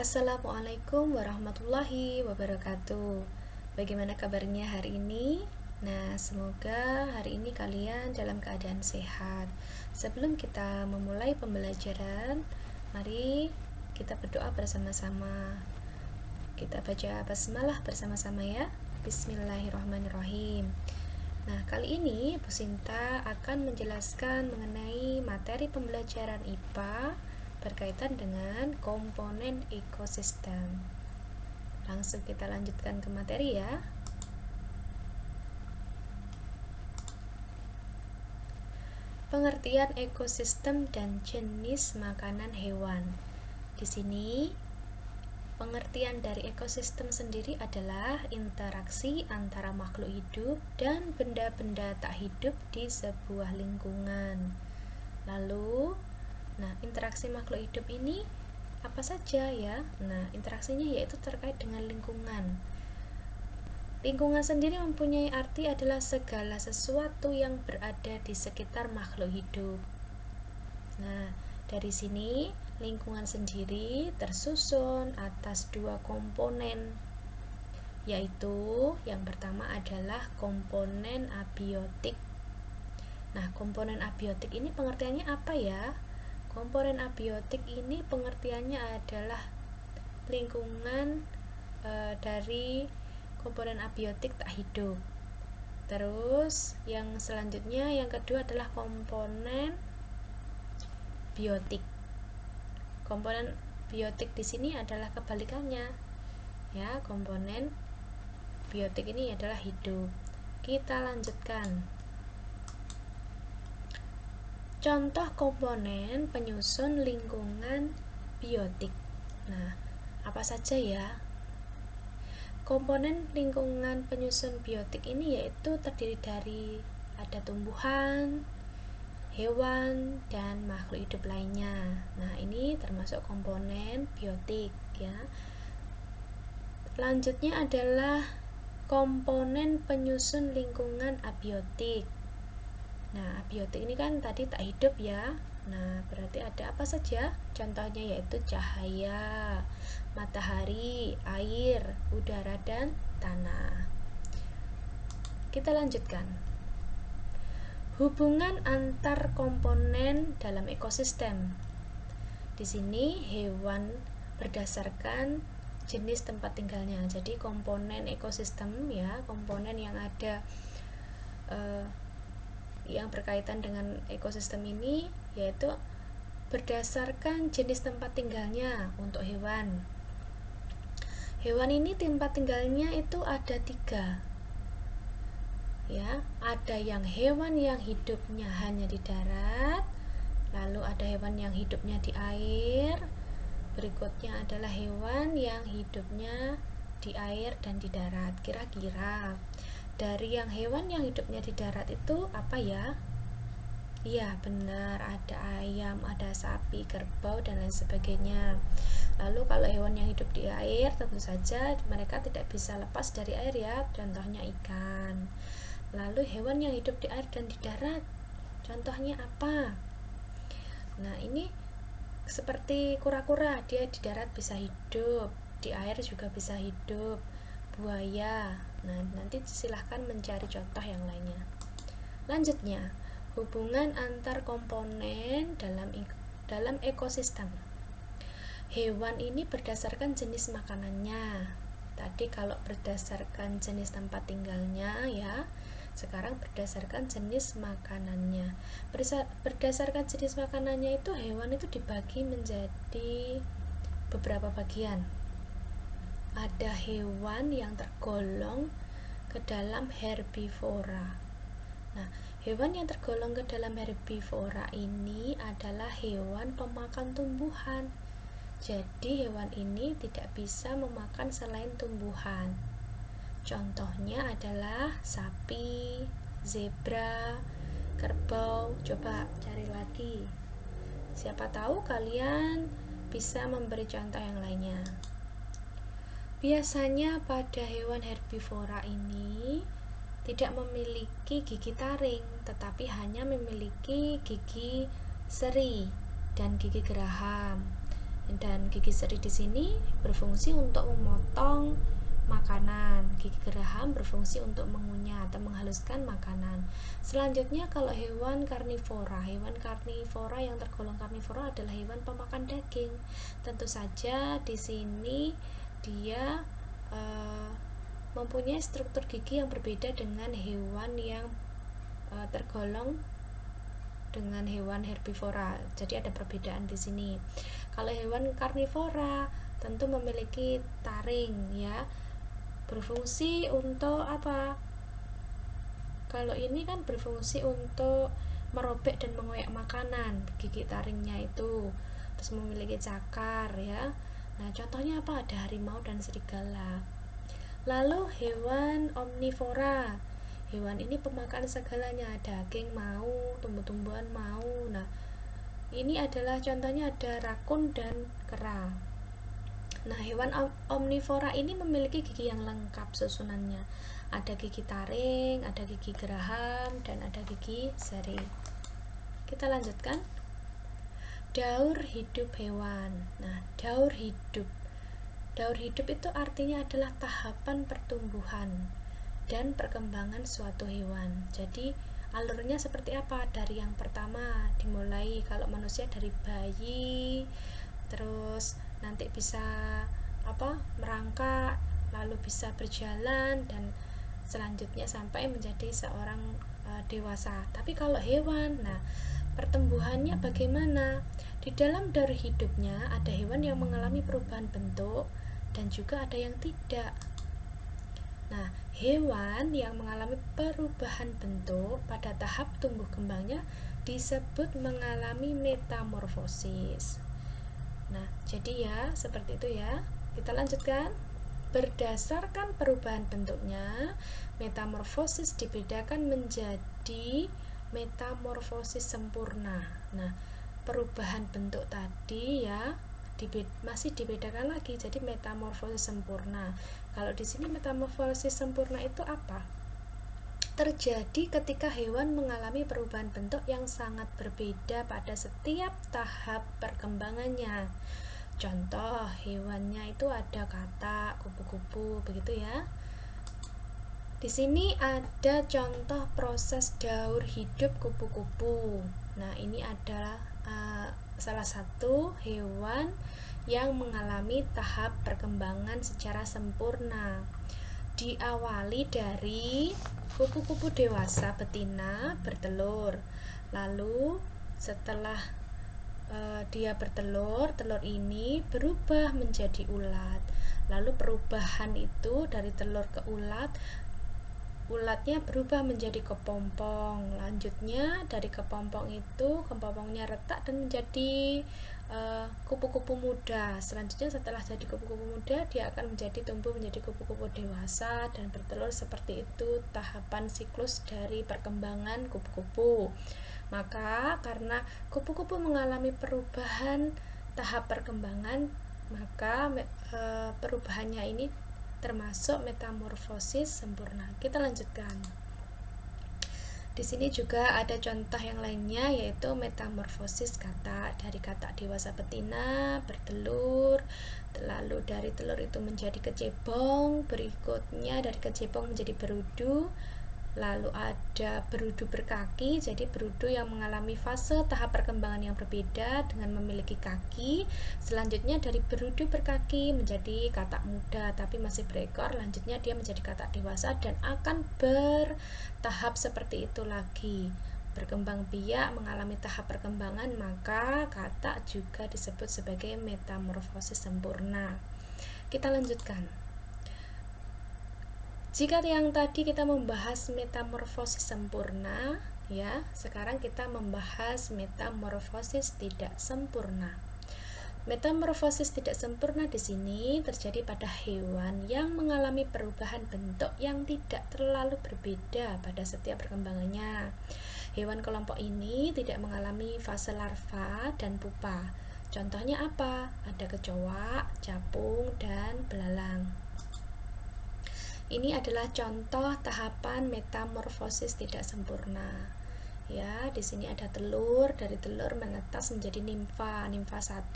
Assalamualaikum warahmatullahi wabarakatuh. Bagaimana kabarnya hari ini? Nah, semoga hari ini kalian dalam keadaan sehat. Sebelum kita memulai pembelajaran, mari kita berdoa bersama-sama. Kita baca basmalah bersama-sama ya. Bismillahirrahmanirrahim. Nah, kali ini Bu Sinta akan menjelaskan mengenai materi pembelajaran IPA berkaitan dengan komponen ekosistem. Langsung kita lanjutkan ke materi ya. Pengertian ekosistem dan jenis makanan hewan. Di sini pengertian dari ekosistem sendiri adalah interaksi antara makhluk hidup dan benda-benda tak hidup di sebuah lingkungan. Lalu, interaksi makhluk hidup ini apa saja ya? Interaksinya yaitu terkait dengan lingkungan. Lingkungan sendiri mempunyai arti adalah segala sesuatu yang berada di sekitar makhluk hidup. Dari sini lingkungan sendiri tersusun atas dua komponen, yaitu yang pertama adalah komponen abiotik. Komponen abiotik ini pengertiannya apa ya? Komponen abiotik ini pengertiannya adalah lingkungan dari komponen abiotik tak hidup. Terus yang selanjutnya, yang kedua adalah komponen biotik. Komponen biotik di sini adalah kebalikannya. Ya, komponen biotik ini adalah hidup. Kita lanjutkan. Contoh komponen penyusun lingkungan biotik. Apa saja ya? Komponen lingkungan penyusun biotik ini yaitu terdiri dari ada tumbuhan, hewan, dan makhluk hidup lainnya. Ini termasuk komponen biotik ya. Lanjutnya adalah komponen penyusun lingkungan abiotik. Abiotik ini kan tadi tak hidup ya. Berarti ada apa saja? Contohnya yaitu cahaya, matahari, air, udara, dan tanah. Kita lanjutkan. Hubungan antar komponen dalam ekosistem. Di sini hewan berdasarkan jenis tempat tinggalnya. Jadi komponen ekosistem ya, komponen yang ada yang berkaitan dengan ekosistem ini yaitu berdasarkan jenis tempat tinggalnya. Untuk hewan ini tempat tinggalnya itu ada 3 ya. Ada yang hewan yang hidupnya hanya di darat, lalu ada hewan yang hidupnya di air, berikutnya adalah hewan yang hidupnya di air dan di darat. Kira-kira dari yang hewan yang hidupnya di darat itu apa ya? Iya, benar, ada ayam, ada sapi, kerbau, dan lain sebagainya. Lalu kalau hewan yang hidup di air, tentu saja mereka tidak bisa lepas dari air ya, contohnya ikan. Lalu hewan yang hidup di air dan di darat, contohnya apa? Ini seperti kura-kura, dia di darat bisa hidup, di air juga bisa hidup. Buaya. Nanti silahkan mencari contoh yang lainnya. Lanjutnya, hubungan antar komponen dalam ekosistem. Hewan ini berdasarkan jenis makanannya. Tadi kalau berdasarkan jenis tempat tinggalnya ya, sekarang berdasarkan jenis makanannya. Berdasarkan jenis makanannya itu hewan itu dibagi menjadi beberapa bagian. Ada hewan yang tergolong ke dalam herbivora. Hewan yang tergolong ke dalam herbivora ini adalah hewan pemakan tumbuhan. Jadi hewan ini tidak bisa memakan selain tumbuhan. Contohnya adalah sapi, zebra, kerbau. Coba cari lagi. Siapa tahu kalian bisa memberi contoh yang lainnya. Biasanya pada hewan herbivora ini tidak memiliki gigi taring, tetapi hanya memiliki gigi seri dan gigi geraham. Dan gigi seri di sini berfungsi untuk memotong makanan, gigi geraham berfungsi untuk mengunyah atau menghaluskan makanan. Selanjutnya kalau hewan karnivora yang tergolong karnivora adalah hewan pemakan daging. Tentu saja di sini dia mempunyai struktur gigi yang berbeda dengan hewan yang tergolong dengan hewan herbivora. Jadi ada perbedaan di sini. Kalau hewan karnivora tentu memiliki taring ya. Berfungsi untuk apa? Kalau ini kan berfungsi untuk merobek dan mengoyak makanan, gigi taringnya itu. Terus memiliki cakar ya. Nah, contohnya apa? Ada harimau dan serigala. Lalu hewan omnivora. Hewan ini pemakan segalanya, daging mau, tumbuh-tumbuhan mau. Nah, ini adalah contohnya ada rakun dan kera. Nah, hewan omnivora ini memiliki gigi yang lengkap susunannya. Ada gigi taring, ada gigi geraham, dan ada gigi seri. Kita lanjutkan. Daur hidup hewan. Nah, daur hidup itu artinya adalah tahapan pertumbuhan dan perkembangan suatu hewan. Jadi alurnya seperti apa? Dari yang pertama dimulai, kalau manusia dari bayi, terus nanti bisa merangkak, lalu bisa berjalan, dan selanjutnya sampai menjadi seorang dewasa. Tapi kalau hewan, nah pertumbuhannya bagaimana? Di dalam daur hidupnya ada hewan yang mengalami perubahan bentuk dan juga ada yang tidak. Nah, hewan yang mengalami perubahan bentuk pada tahap tumbuh kembangnya disebut mengalami metamorfosis. Nah, jadi ya seperti itu ya. Kita lanjutkan. Berdasarkan perubahan bentuknya, metamorfosis dibedakan menjadi metamorfosis sempurna. Nah, perubahan bentuk tadi ya masih dibedakan lagi jadi metamorfosis sempurna. Kalau di sini metamorfosis sempurna itu apa? Terjadi ketika hewan mengalami perubahan bentuk yang sangat berbeda pada setiap tahap perkembangannya. Contoh hewannya itu ada katak, kupu-kupu, begitu ya. Di sini ada contoh proses daur hidup kupu-kupu. Nah, ini adalah salah satu hewan yang mengalami tahap perkembangan secara sempurna. Diawali dari kupu-kupu dewasa betina bertelur. Lalu setelah dia bertelur, telur ini berubah menjadi ulat. Lalu perubahan itu dari telur ke ulatnya berubah menjadi kepompong. Lanjutnya dari kepompong itu, kepompongnya retak dan menjadi kupu-kupu muda. Selanjutnya setelah jadi kupu-kupu muda, dia akan tumbuh menjadi kupu-kupu dewasa dan bertelur. Seperti itu tahapan siklus dari perkembangan kupu-kupu. Maka karena kupu-kupu mengalami perubahan tahap perkembangan, maka perubahannya ini termasuk metamorfosis sempurna. Kita lanjutkan. Di sini juga ada contoh yang lainnya, yaitu metamorfosis katak. Dari katak dewasa betina bertelur, lalu dari telur itu menjadi kecebong, berikutnya dari kecebong menjadi berudu, lalu ada berudu berkaki. Jadi berudu yang mengalami fase tahap perkembangan yang berbeda dengan memiliki kaki. Selanjutnya dari berudu berkaki menjadi katak muda tapi masih berekor. Lanjutnya dia menjadi katak dewasa dan akan bertahap seperti itu lagi. Berkembang biak mengalami tahap perkembangan, maka katak juga disebut sebagai metamorfosis sempurna. Kita lanjutkan. Jika yang tadi kita membahas metamorfosis sempurna, ya, sekarang kita membahas metamorfosis tidak sempurna. Metamorfosis tidak sempurna di sini terjadi pada hewan yang mengalami perubahan bentuk yang tidak terlalu berbeda pada setiap perkembangannya. Hewan kelompok ini tidak mengalami fase larva dan pupa. Contohnya apa? Ada kecoa, capung, dan belalang. Ini adalah contoh tahapan metamorfosis tidak sempurna. Ya, di sini ada telur, dari telur menetas menjadi nimfa 1,